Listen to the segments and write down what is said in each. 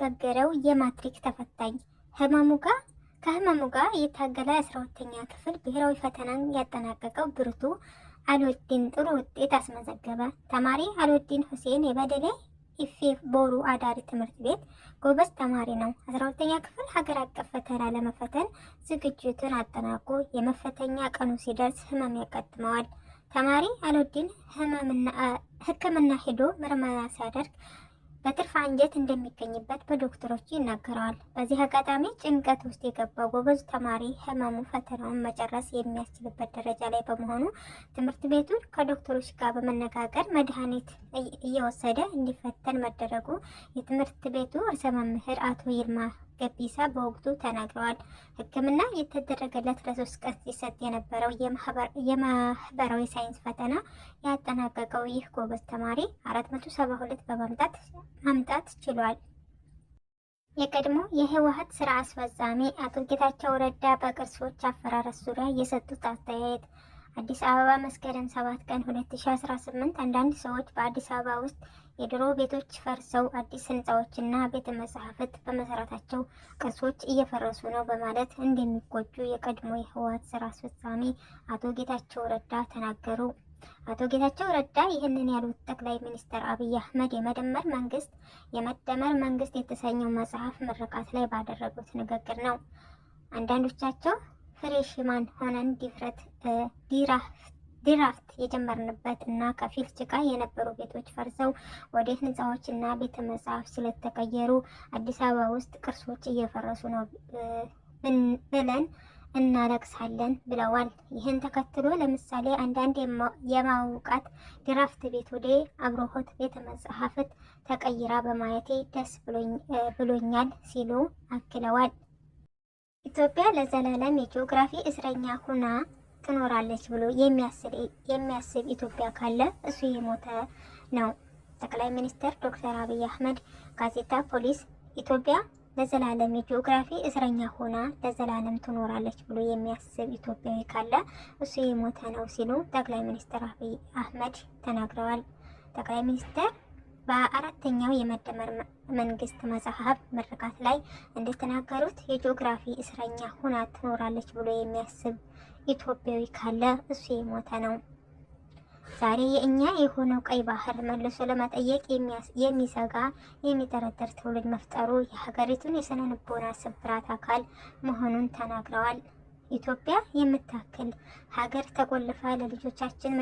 ያልበገረው የማትሪክ ተፈታኝ ከህመሙ ጋር የታገለ 12ኛ ክፍል ብሔራዊ ፈተናን ያጠናቀቀው ብርቱ አልወዲን ጥሩ ውጤት አስመዘገበ። ተማሪ አልወዲን ሁሴን የበደሌ ኢፌ ቦሩ አዳሪ ትምህርት ቤት ጎበዝ ተማሪ ነው። 12ኛ ክፍል ሀገር አቀፍ ፈተና ለመፈተን ዝግጅቱን አጠናቆ የመፈተኛ ቀኑ ሲደርስ ህመም ያጋጥመዋል። ተማሪ አልወዲን ሕክምና ሄዶ ምርመራ ሲያደርግ በትርፍ አንጀት እንደሚገኝበት በዶክተሮች ይናገረዋል። በዚህ አጋጣሚ ጭንቀት ውስጥ የገባው ጎበዝ ተማሪ ህመሙ ፈተናውን መጨረስ የሚያስችልበት ደረጃ ላይ በመሆኑ ትምህርት ቤቱን ከዶክተሮች ጋር በመነጋገር መድኃኒት እየወሰደ እንዲፈተን መደረጉ የትምህርት ቤቱ ርዕሰ መምህር አቶ ይልማ ገቢሳ በወቅቱ ተናግረዋል። ሕክምና የተደረገለት ለ3 ቀን ሲሰጥ የነበረው የማህበራዊ ሳይንስ ፈተና ያጠናቀቀው ይህ ጎበዝ ተማሪ 472 በማምጣት ችሏል። የቀድሞ የህወሓት ስራ አስፈጻሚ አቶ ጌታቸው ረዳ በቅርሶች አፈራረስ ዙሪያ የሰጡት አስተያየት። አዲስ አበባ መስከረም 7 ቀን 2018 አንዳንድ ሰዎች በአዲስ አበባ ውስጥ የድሮ ቤቶች ፈርሰው አዲስ ህንፃዎችና ቤተ መጻሕፍት በመሰረታቸው ቅርሶች እየፈረሱ ነው በማለት እንደሚቆጩ የቀድሞ የህወሓት ስራ አስፈጻሚ አቶ ጌታቸው ረዳ ተናገሩ። አቶ ጌታቸው ረዳ ይህንን ያሉት ጠቅላይ ሚኒስትር አብይ አህመድ የመደመር መንግስት የተሰኘው መጽሐፍ ምርቃት ላይ ባደረጉት ንግግር ነው። አንዳንዶቻቸው ፍሬሽማን ሆነን ድራፍት የጀመርንበት እና ከፊል ጭቃ የነበሩ ቤቶች ፈርሰው ወደ ህንፃዎች እና ቤተ መጻሕፍት ስለተቀየሩ አዲስ አበባ ውስጥ ቅርሶች እየፈረሱ ነው ብለን እናለቅሳለን ብለዋል። ይህን ተከትሎ ለምሳሌ አንዳንድ የማውቃት ድራፍት ቤት ወደ አብርሆት ቤተ መጻሕፍት ተቀይራ በማየቴ ደስ ብሎኛል ሲሉ አክለዋል። ኢትዮጵያ ለዘላለም የጂኦግራፊ እስረኛ ሁና ትኖራለች ብሎ የሚያስብ ኢትዮጵያ ካለ እሱ የሞተ ነው። ጠቅላይ ሚኒስትር ዶክተር አብይ አህመድ ጋዜጣ ፖሊስ ኢትዮጵያ ለዘላለም የጂኦግራፊ እስረኛ ሆና ለዘላለም ትኖራለች ብሎ የሚያስብ ኢትዮጵያዊ ካለ እሱ የሞተ ነው ሲሉ ጠቅላይ ሚኒስትር አብይ አህመድ ተናግረዋል። ጠቅላይ ሚኒስትር በአራተኛው የመደመር መንግስት መጽሐፍ ምርቃት ላይ እንደተናገሩት የጂኦግራፊ እስረኛ ሆና ትኖራለች ብሎ የሚያስብ ኢትዮጵያዊ ካለ እሱ የሞተ ነው። ዛሬ የእኛ የሆነው ቀይ ባህር መልሶ ለመጠየቅ የሚሰጋ የሚጠረጠር ትውልድ መፍጠሩ የሀገሪቱን የስነ ልቦና ስብራት አካል መሆኑን ተናግረዋል። ኢትዮጵያ የምታክል ሀገር ተቆልፋ ለልጆቻችን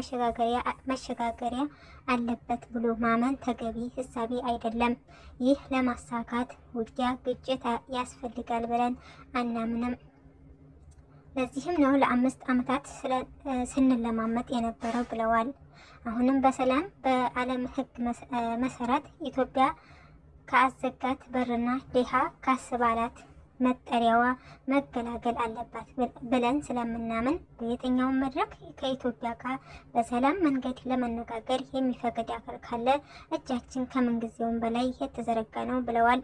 መሸጋገሪያ አለበት ብሎ ማመን ተገቢ ህሳቤ አይደለም። ይህ ለማሳካት ውጊያ፣ ግጭት ያስፈልጋል ብለን አናምንም። ለዚህም ነው ለ5 ዓመታት ስንለማመጥ የነበረው ብለዋል። አሁንም በሰላም በዓለም ህግ መሰረት ኢትዮጵያ ከአዘጋት በርና ድሃ ካስባላት መጠሪያዋ መገላገል አለባት ብለን ስለምናምን በየትኛውም መድረክ ከኢትዮጵያ ጋር በሰላም መንገድ ለመነጋገር የሚፈቅድ አካል ካለ እጃችን ከምንጊዜውም በላይ የተዘረጋ ነው ብለዋል።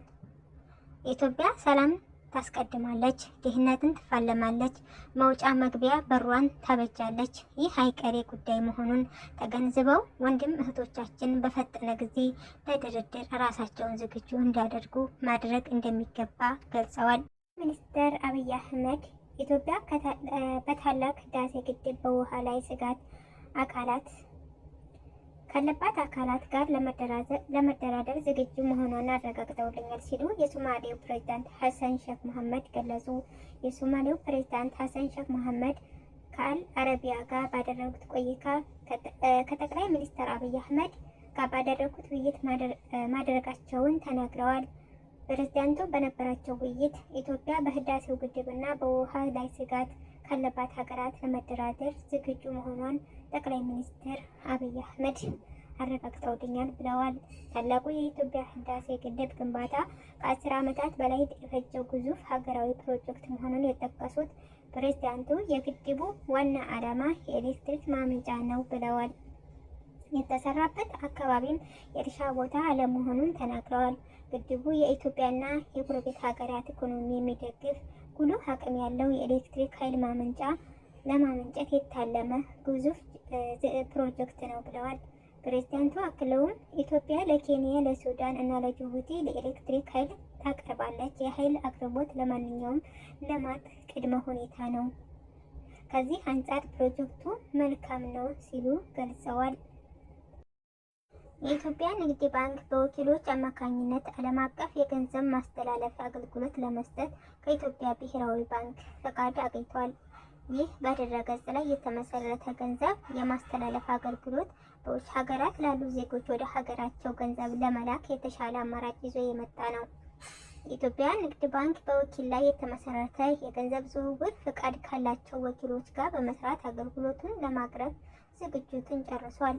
ኢትዮጵያ ሰላም ታስቀድማለች፣ ድህነትን ትፋለማለች፣ መውጫ መግቢያ በሯን ታበጃለች። ይህ አይቀሬ ጉዳይ መሆኑን ተገንዝበው ወንድም እህቶቻችን በፈጠነ ጊዜ ለድርድር ራሳቸውን ዝግጁ እንዲያደርጉ ማድረግ እንደሚገባ ገልጸዋል። ሚኒስትር አብይ አህመድ ኢትዮጵያ በታላቅ ህዳሴ ግድብ በውሃ ላይ ስጋት ካለባት አካላት ጋር ለመደራደር ዝግጁ መሆኗን አረጋግጠውልኛል ሲሉ የሶማሌው ፕሬዝዳንት ሐሰን ሼክ መሐመድ ገለጹ። የሶማሌው ፕሬዝዳንት ሐሰን ሼክ መሐመድ ከአል አረቢያ ጋር ባደረጉት ቆይታ ከጠቅላይ ሚኒስትር አብይ አህመድ ጋር ባደረጉት ውይይት ማድረጋቸውን ተናግረዋል። ፕሬዝዳንቱ በነበራቸው ውይይት ኢትዮጵያ በህዳሴው ግድብና በውሃ ላይ ስጋት ካለባት ሀገራት ለመደራደር ዝግጁ መሆኗን ጠቅላይ ሚኒስትር አብይ አህመድ አረጋግጠውልኛል ብለዋል። ታላቁ የኢትዮጵያ ህዳሴ ግድብ ግንባታ ከ10 ዓመታት በላይ የፈጀው ግዙፍ ሀገራዊ ፕሮጀክት መሆኑን የጠቀሱት ፕሬዝዳንቱ የግድቡ ዋና ዓላማ የኤሌክትሪክ ማመንጫ ነው ብለዋል። የተሰራበት አካባቢም የእርሻ ቦታ አለመሆኑን ተናግረዋል። ግድቡ የኢትዮጵያና የጎረቤት ሀገራት ኢኮኖሚ የሚደግፍ ጉልህ አቅም ያለው የኤሌክትሪክ ኃይል ለማመንጨት የታለመ ግዙፍ ፕሮጀክት ነው ብለዋል። ፕሬዝዳንቱ አክለውም ኢትዮጵያ ለኬንያ፣ ለሱዳን እና ለጅቡቲ ለኤሌክትሪክ ኃይል የኃይል አቅርቦት ለማንኛውም ልማት ቅድመ ሁኔታ ነው። ከዚህ አንጻር ፕሮጀክቱ መልካም ነው ሲሉ ገልጸዋል። የኢትዮጵያ ንግድ ባንክ በወኪሎች አማካኝነት ዓለም አቀፍ የገንዘብ ማስተላለፍ አገልግሎት ለመስጠት ከኢትዮጵያ ብሔራዊ ባንክ ፈቃድ አግኝቷል። ይህ በድረ-ገጽ ላይ የተመሰረተ ገንዘብ የማስተላለፍ አገልግሎት በውጭ ሀገራት ላሉ ዜጎች ወደ ሀገራቸው ገንዘብ ለመላክ የተሻለ አማራጭ ይዞ የመጣ ነው። የኢትዮጵያ ንግድ ባንክ በወኪል ላይ የተመሰረተ የገንዘብ ዝውውር ፍቃድ ካላቸው ወኪሎች ጋር በመስራት አገልግሎቱን ለማቅረብ ዝግጅቱን ጨርሷል።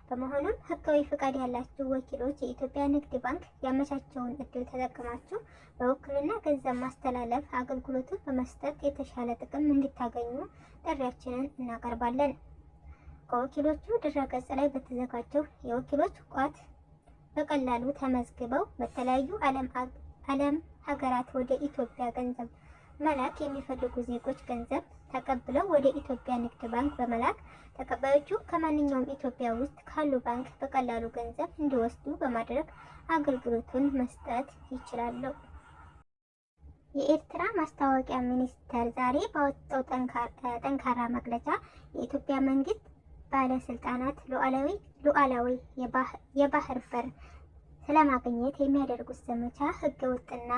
በመሆኑም ሕጋዊ ፍቃድ ያላችሁ ወኪሎች የኢትዮጵያ ንግድ ባንክ ያመቻቸውን እድል ተጠቅማችሁ በውክልና ገንዘብ ማስተላለፍ አገልግሎቱን በመስጠት የተሻለ ጥቅም እንድታገኙ ጥሪያችንን እናቀርባለን። ከወኪሎቹ ድረ-ገጽ ላይ በተዘጋጀው የወኪሎች ቋት በቀላሉ ተመዝግበው በተለያዩ ዓለም ሀገራት ወደ ኢትዮጵያ ገንዘብ መላክ የሚፈልጉ ዜጎች ገንዘብ ተቀብለው ወደ ኢትዮጵያ ንግድ ባንክ በመላክ ተቀባዮቹ ከማንኛውም ኢትዮጵያ ውስጥ ካሉ ባንክ በቀላሉ ገንዘብ እንዲወስዱ በማድረግ አገልግሎቱን መስጠት ይችላሉ። የኤርትራ ማስታወቂያ ሚኒስቴር ዛሬ ባወጣው ጠንካራ መግለጫ የኢትዮጵያ መንግስት ባለስልጣናት ሉዓላዊ የባህር በር ስለማግኘት የሚያደርጉት ዘመቻ ህገወጥና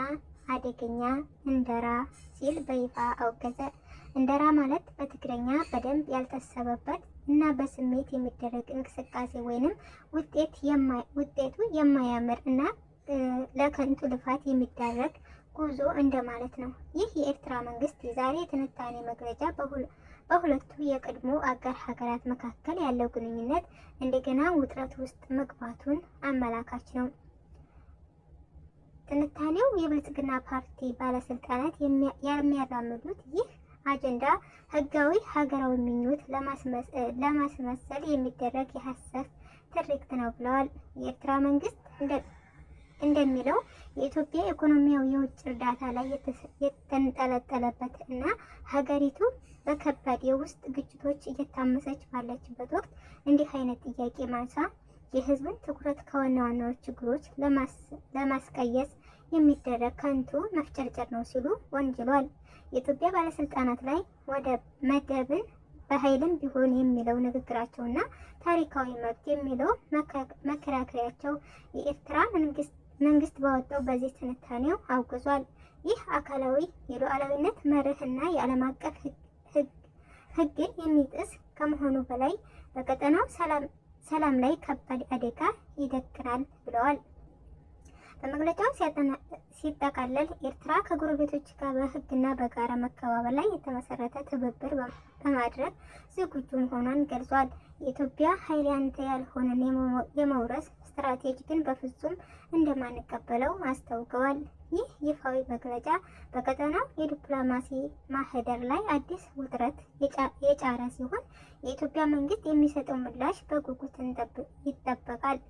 አደገኛ እንደራ ሲል በይፋ አወገዘ። እንደራ ማለት በትግረኛ በደንብ ያልታሰበበት እና በስሜት የሚደረግ እንቅስቃሴ ወይንም ውጤቱ የማያምር እና ለከንቱ ልፋት የሚደረግ ጉዞ እንደማለት ነው። ይህ የኤርትራ መንግስት የዛሬ የትንታኔ መግለጫ በሁለቱ የቀድሞ አጋር ሀገራት መካከል ያለው ግንኙነት እንደገና ውጥረት ውስጥ መግባቱን አመላካች ነው። ትንታኔው የብልጽግና ፓርቲ ባለስልጣናት የሚያራምዱት ይህ አጀንዳ ህጋዊ ሀገራዊ ምኞት ለማስመሰል የሚደረግ የሐሰት ትርክት ነው ብለዋል። የኤርትራ መንግስት እንደሚለው የኢትዮጵያ ኢኮኖሚያዊ የውጭ እርዳታ ላይ የተንጠለጠለበት እና ሀገሪቱ በከባድ የውስጥ ግጭቶች እየታመሰች ባለችበት ወቅት እንዲህ አይነት ጥያቄ ማንሳት የህዝብን ትኩረት ከዋና ዋናዎች ችግሮች ለማስቀየስ የሚደረግ ከንቱ መፍጨርጨር ነው ሲሉ ወንጅሏል። የኢትዮጵያ ባለስልጣናት ላይ ወደ መደብን በኃይልም ቢሆን የሚለው ንግግራቸውና ታሪካዊ መብት የሚለው መከራከሪያቸው የኤርትራ መንግስት ባወጣው በዚህ ትንታኔው አውግዟል። ይህ አካላዊ የሉዓላዊነት መርህና የዓለም አቀፍ ህግን የሚጥስ ከመሆኑ በላይ በቀጠናው ሰላም ላይ ከባድ አደጋ ይደቅናል ብለዋል። በመግለጫው ሲጠቃለል ኤርትራ ከጎረቤቶች ጋር በህግና በጋራ መከባበር ላይ የተመሰረተ ትብብር በማድረግ ዝግጁ መሆኗን ገልጿል። የኢትዮጵያ ኃይል ያንተ ያልሆነን የመውረስ ስትራቴጂ ግን በፍጹም እንደማንቀበለው አስታውቀዋል። ይህ ይፋዊ መግለጫ በቀጠናው የዲፕሎማሲ ማህደር ላይ አዲስ ውጥረት የጫረ ሲሆን የኢትዮጵያ መንግስት የሚሰጠው ምላሽ በጉጉት ይጠበቃል።